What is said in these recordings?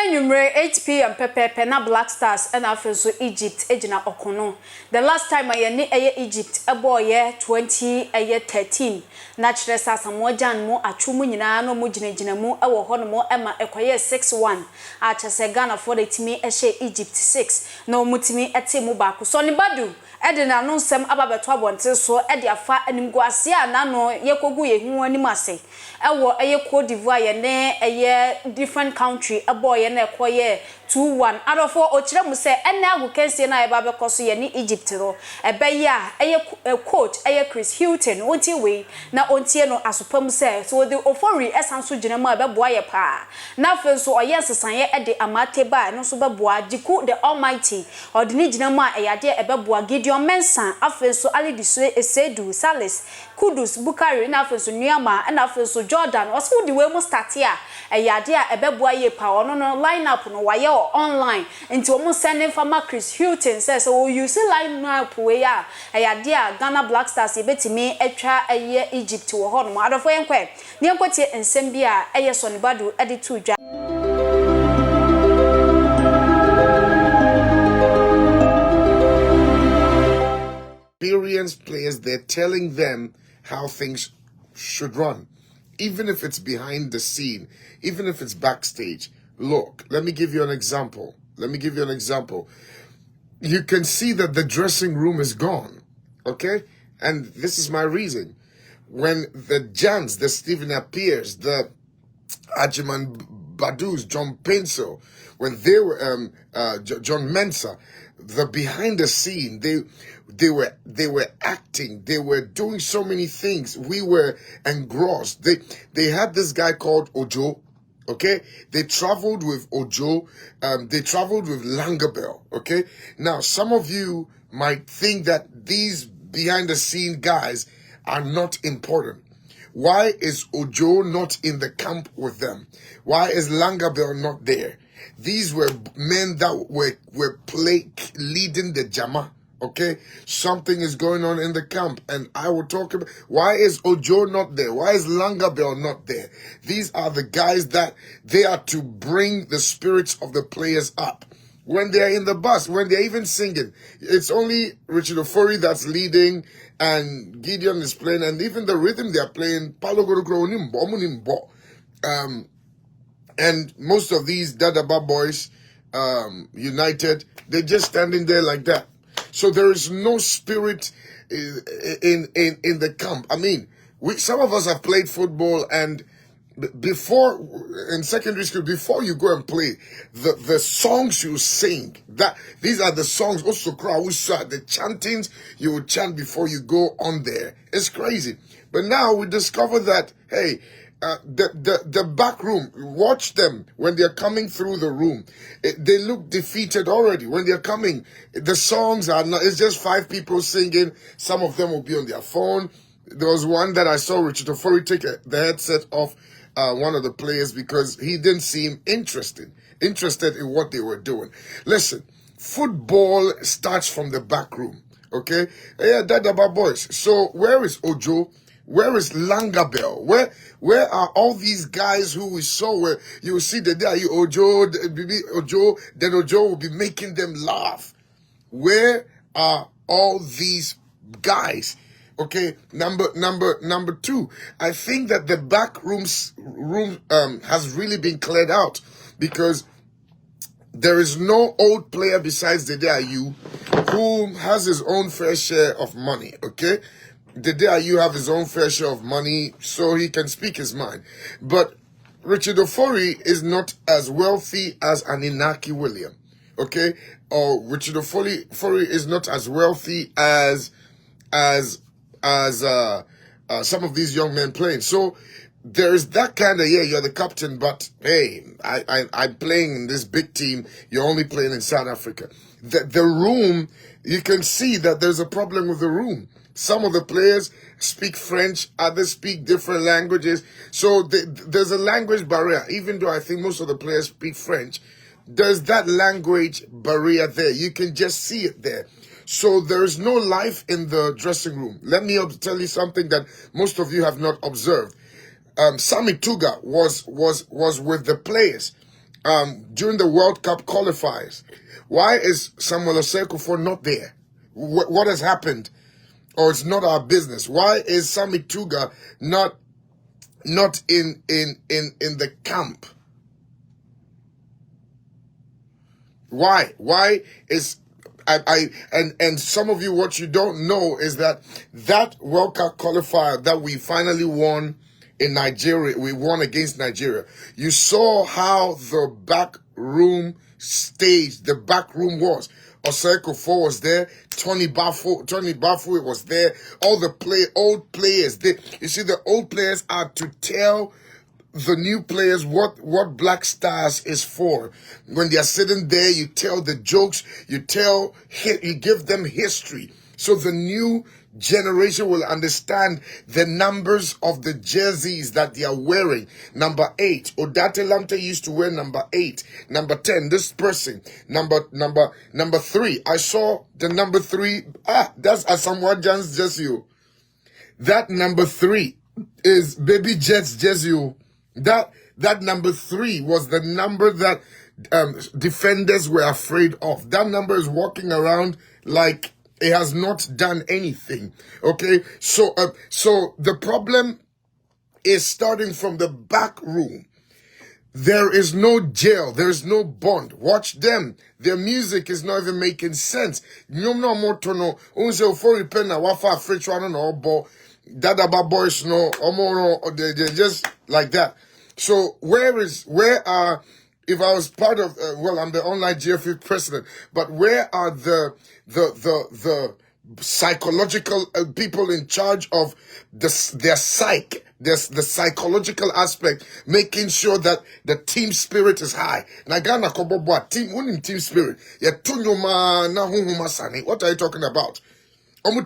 Numere 8 p.m. Pepe na Black Stars and after Egypt ejina okono. The last time I ne Egypt a boy 2013. Natural Sasamoa Jan mo atwumu nyina no mo ginagina mu e wo ho no mo ema ekoye 6-1. Achese Ghana for the timi ehye Egypt 6. No mutimi ete mu ba ko Sonnie Badu edina no nsem ababeto abonte so ede afa animguase ana no yekogu yehu anim ase. Ewo Cote d'Ivoire ne different country boy na ekoye 2-1 adofo ochire mu se ene agukensie na eba bekoso ye ni Egypt ro ebeya coach Chris Hughton wonti we na ontie no asopam se so the ofori esanso gina mu abeboa ye pa na fenso oye sesan ye ede amate ba no so beboa Jiku the Almighty odini gina mu eyade ebeboa Gideon Mensah afenso Ali Diso Esedu Salis Kudus Bukari na afenso Nuama na afenso Jordan oso di we mu start ya eyade a ebeboa ye pa ono no line up no waye online into almost sending farmer Chris Hughton says so you see line up we ya eyade a Ghana Black Stars ebetimi etwa eye Egypt wo ho no adofo yenkwe ne enkotie ensem bia eye Sonnie Badu ede to dwa. Experienced players, they're telling them how things should run, even if it's behind the scene, even if it's backstage. Look, let me give you an example. You can see that the dressing room is gone, okay? And this is my reason. When the Jans, the Stephen Appears, the Ajiman Badus, John Pencil, when they were John Mensah, the behind the scene, they were acting, they were doing so many things. We were engrossed. They had this guy called Ojo. Okay, they traveled with Ojo, they traveled with Langabell. Okay, now some of you might think that these behind the scene guys are not important. Why is Ojo not in the camp with them? Why is Langabell not there? These were men that were leading the Jama. Okay, something is going on in the camp, and I will talk about why is Ojo not there? Why is Langabell not there? These are the guys that they are to bring the spirits of the players up. When they're in the bus, when they're even singing, it's only Richard Ofori that's leading, and Gideon is playing, and even the rhythm they're playing, and most of these Dadaba boys, United, they're just standing there like that. So there is no spirit in the camp. I mean, some of us have played football, and before in secondary school, before you go and play, the songs you sing, these are the songs also the chantings you would chant before you go on there. It's crazy. But now we discover that, hey, the back room, watch them when they're coming through the room. They look defeated already. When they're coming, the songs are not, it's just 5 people singing. Some of them will be on their phone. There was one that I saw Richard Ofori take the headset off one of the players because he didn't seem interested in what they were doing. Listen, football starts from the back room, okay? Yeah, that's about boys. So where is Ojo? Where is Langabell? Where are all these guys who we saw? Where you will see the day Ojo, then Ojo will be making them laugh. Where are all these guys? Okay, number 2. I think that the back room has really been cleared out because there is no old player besides the Ayu who has his own fair share of money. Okay. The day you have his own fair share of money, so he can speak his mind. But Richard Ofori is not as wealthy as an Inaki William, okay? Or Richard Ofori is not as wealthy as some of these young men playing. So there's that kind of, yeah, you're the captain, but hey, I'm playing in this big team. You're only playing in South Africa. The room, you can see that there's a problem with the room. Some of the players speak French, others speak different languages. So there's a language barrier. Even though I think most of the players speak French, there's that language barrier there. You can just see it there. So there's no life in the dressing room. Let me tell you something that most of you have not observed. Sammy Tuga was with the players. during the World Cup qualifiers. Why is Samuel Osei not there? What has happened? Or it's not our business. Why is Sammy Tuga not in the camp? Why? Why is and some of you, what you don't know is that World Cup qualifier that we finally won in Nigeria, we won against Nigeria. You saw how the back room was. Oseko 4 was there. Tony Bafu was there. All the old players. You see, the old players are to tell the new players what Black Stars is for. When they are sitting there, you tell the jokes, you give them history. So the new generation will understand the numbers of the jerseys that they are wearing. Number 8, Odate Lamte used to wear number 8. Number 10, this person. Number 3, I saw the number 3. That's Asamoah Gyan's jersey. That number 3 is Baby Jet's jersey. That number 3 was the number that defenders were afraid of. That number is walking around like it has not done anything. Okay, so the problem is starting from the back room. There is no jail. There is no bond. Watch them. Their music is not even making sense. Dada boys no, they're just like that. So if I was part of, I'm the online GFE president, but where are the psychological people in charge of their psyche, the psychological aspect, making sure that the team spirit is high. Nagana kobobo team spirit. What are you talking about? There's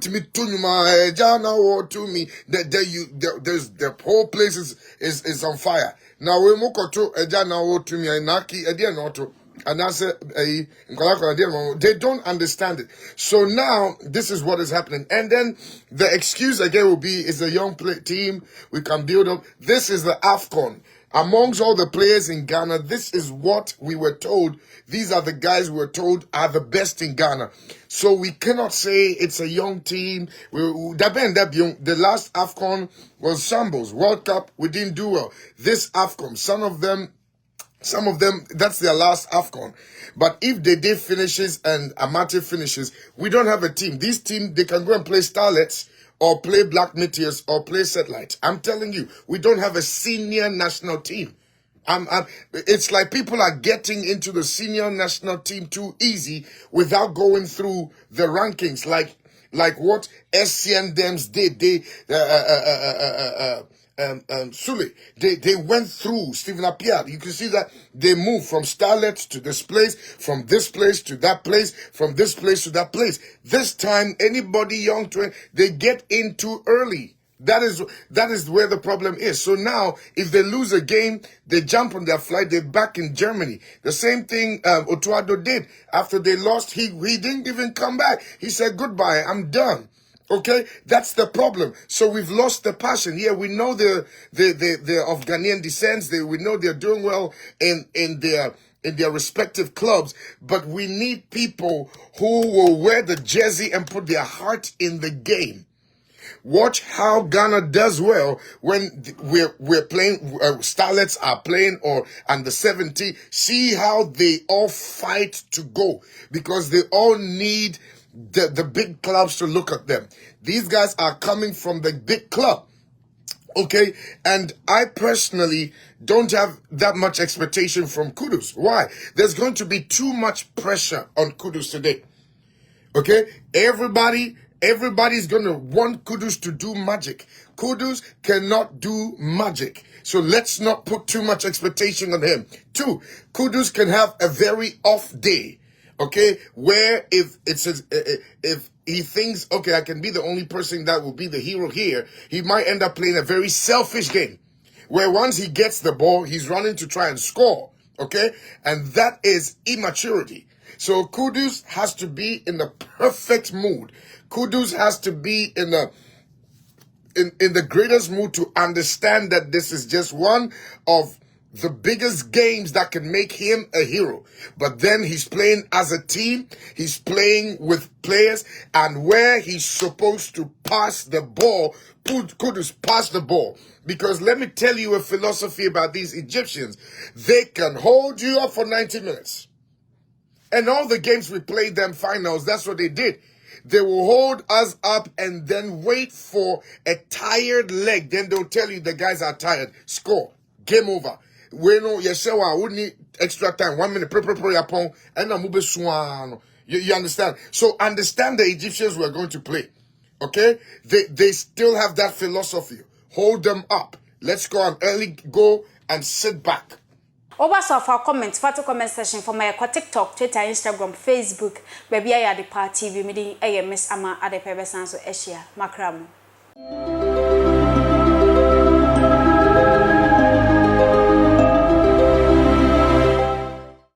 the whole place is on fire. Now we moko to Ejana to me Naki Edianoto. And I said, they don't understand it. So now, this is what is happening. And then the excuse again will be, it's a young team, we can build up. This is the AFCON. Amongst all the players in Ghana, this is what we were told. These are the guys we were told are the best in Ghana. So we cannot say it's a young team. The last AFCON was shambles. World Cup, we didn't do well. This AFCON, some of them, that's their last AFCON. But if they did finishes and amateur finishes, we don't have a team. These teams, they can go and play Starlets or play Black Meteors or play Satellite. I'm telling you, we don't have a senior national team. It's like people are getting into the senior national team too easy without going through the rankings. Like what SCN Dems did. Sule, they went through Stephen Appiah. You can see that they moved from Starlet to this place, from this place to that place, from this place to that place. This time, anybody young to it, they get in too early. That is where the problem is. So now, if they lose a game, they jump on their flight, they're back in Germany. The same thing Otuado did. After they lost, he didn't even come back. He said, goodbye, I'm done. Okay, that's the problem. So we've lost the passion. Yeah, we know they're of Ghanaian descent. We know they're doing well in their respective clubs, but we need people who will wear the jersey and put their heart in the game. Watch how Ghana does well when we're playing, Starlets are playing, or under 70. See how they all fight to go, because they all need the big clubs to look at them. These guys are coming from the big club. Okay, and I personally don't have that much expectation from Kudus. Why? There's going to be too much pressure on Kudus today. Okay, everybody's going to want Kudus to do magic. Kudus cannot do magic. So let's not put too much expectation on him. 2, Kudus can have a very off day. Okay, where if he thinks, okay, I can be the only person that will be the hero here, he might end up playing a very selfish game, where once he gets the ball, he's running to try and score. Okay, and that is immaturity. So Kudus has to be in the perfect mood. Kudus has to be in the greatest mood to understand that this is just one of the biggest games that can make him a hero. But then he's playing as a team, he's playing with players, and where he's supposed to pass the ball, Kudus pass the ball. Because let me tell you a philosophy about these Egyptians. They can hold you up for 90 minutes. And all the games we played them finals, that's what they did. They will hold us up and then wait for a tired leg. Then they'll tell you the guys are tired. Score. Game over. We know Yeshewa would need extra time. 1 minute. And you understand? So understand the Egyptians were going to play. Okay? They still have that philosophy. Hold them up. Let's go and early go and sit back. Over so for comments, for comment section for my TikTok, Twitter, Instagram, Facebook, baby I Adepa TV, meeting AMS Ama Adepa Besanso Asia, Makramo.